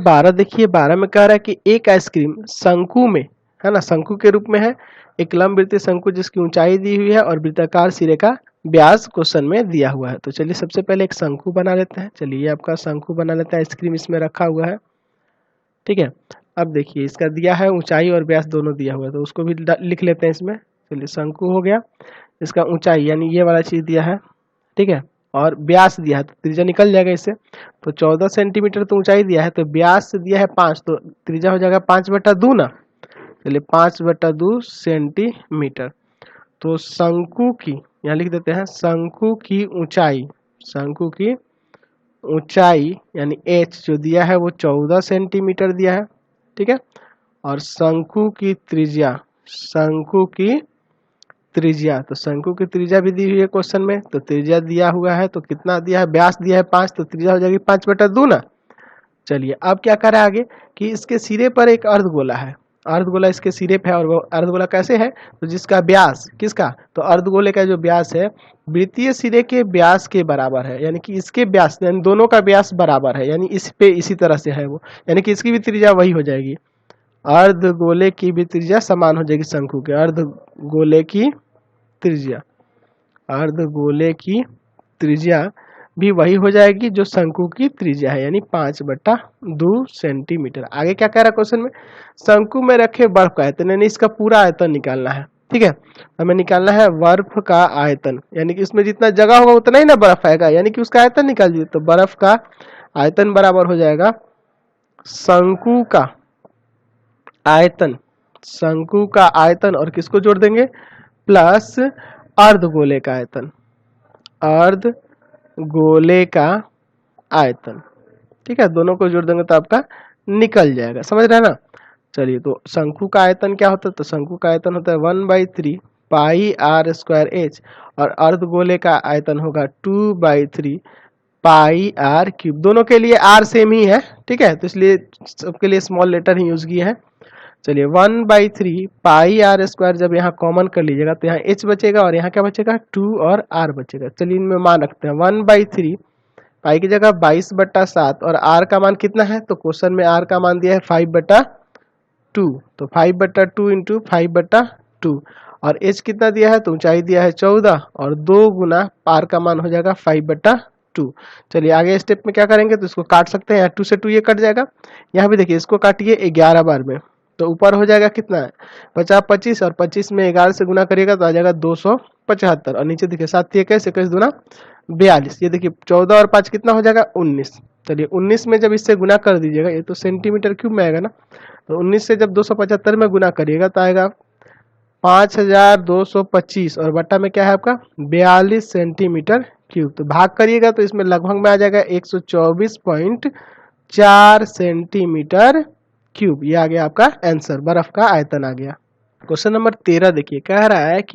12 देखिए, 12 में कह रहा है कि एक आइसक्रीम शंकु में, है ना, शंकु के रूप में है, एक लंबवृत्तीय शंकु जिसकी ऊंचाई दी हुई है और वृत्ताकार सिरे का व्यास क्वेश्चन में दिया हुआ है। तो चलिए सबसे पहले एक शंकु बना लेते हैं। चलिए ये आपका शंकु बना लेते हैं, आइसक्रीम इसमें रखा हुआ है, ठीक है। अब देखिए इसका दिया है ऊंचाई और व्यास दोनों दिया हुआ है, तो उसको भी लिख लेते हैं इसमें। चलिए शंकु हो गया, इसका ऊंचाई यानी ये वाला चीज दिया है, ठीक है, और व्यास दिया है, तो त्रिज्या निकल जाएगा इससे। तो 14 सेंटीमीटर तो ऊंचाई दिया है, तो व्यास दिया है 5, तो त्रिज्या हो जाएगा 5/2 ना। चलिए 5/2 सेंटीमीटर। तो शंकु की, यहाँ लिख देते हैं शंकु की ऊंचाई, शंकु की ऊंचाई यानी h जो दिया है वो 14 सेंटीमीटर दिया है, ठीक है। और शंकु की त्रिज्या, शंकु की त्रिज्या, तो शंकु की त्रिज्या भी दी हुई है क्वेश्चन में, तो त्रिज्या दिया हुआ है, तो कितना दिया है, व्यास दिया है 5, तो त्रिज्या हो जाएगी 5/2 ना। चलिए अब क्या करें आगे कि इसके सिरे पर एक अर्धगोला है, अर्धगोला इसके सिरे पे है, और वो अर्धगोला कैसे है, तो जिसका व्यास, किसका, तो अर्धगोले का जो व्यास है वृत्तीय सिरे के व्यास के बराबर है, यानी कि इसके व्यास, यानी दोनों का व्यास बराबर है, यानी इस पे इसी तरह से है वो, यानी कि इसकी भी त्रिज्या वही हो जाएगी, अर्धगोले की भी त्रिज्या समान हो जाएगी शंकु के, अर्धगोले की त्रिज्या, अर्धगोले की त्रिज्या भी वही हो जाएगी जो शंकु की त्रिज्या है, यानी 5/2 सेंटीमीटर। आगे क्या कह रहा है क्वेश्चन में, शंकु में रखे बर्फ का आयतन, यानी इसका पूरा आयतन निकालना है, ठीक है। हमें निकालना है बर्फ का आयतन, यानी कि इसमें जितना जगह होगा उतना ही ना बर्फ आएगा, यानी कि उसका आयतन निकाल दीजिए। तो बर्फ का आयतन बराबर हो जाएगा शंकु का आयतन, शंकु का आयतन, और किसको जोड़ देंगे, प्लस अर्धगोले का आयतन, अर्धगोले का आयतन, ठीक है, दोनों को जोड़ देंगे तो आपका निकल जाएगा, समझ रहे हैं ना। चलिए तो शंकु का आयतन क्या होता है, तो शंकु का आयतन होता है 1/3 पाई आर स्क्वायर एच, और अर्धगोले का आयतन होगा 2/3 पाई आर क्यूब। दोनों के लिए आर सेम ही है, ठीक है, तो इसलिए सबके लिए स्मॉल लेटर ही यूज किए हैं। चलिए 1/3 पाई आर स्क्वायर जब यहाँ कॉमन कर लीजिएगा तो यहाँ h बचेगा, और यहाँ क्या बचेगा 2 और r बचेगा। चलिए इनमें मान रखते हैं, 1/3 पाई की जगह 22/7, और r का मान कितना है, तो क्वेश्चन में r का मान दिया है 5/2, तो 5/2 इंटू 5/2, और h कितना दिया है, तो ऊंचाई दिया है 14, और 2 गुना r का मान हो जाएगा 5/2। चलिए आगे स्टेप में क्या करेंगे, तो इसको काट सकते हैं, यहाँ 2 से 2 ये कट जाएगा, यहाँ भी देखिए इसको काटिए 11 बार में, तो ऊपर हो जाएगा कितना है 50 25, और 25 में 11 से गुना करिएगा तो आ जाएगा 275, और नीचे देखिए 7 21 21 दूना 42, ये देखिए 14 और 5 कितना हो जाएगा 19। चलिए 19 में जब इससे गुना कर दीजिएगा, ये तो सेंटीमीटर क्यूब में आएगा ना, तो 19 से जब 275 में गुना करिएगा तो आएगा 5225, और बट्टा में क्या है आपका 42 सेंटीमीटर क्यूब। तो भाग करिएगा तो इसमें लगभग में आ जाएगा 124.4 सेंटीमीटर क्यूब। ये आ गया आपका आंसर, बर्फ का आयतन आ गया। क्वेश्चन नंबर 13 देखिए, कह रहा है कि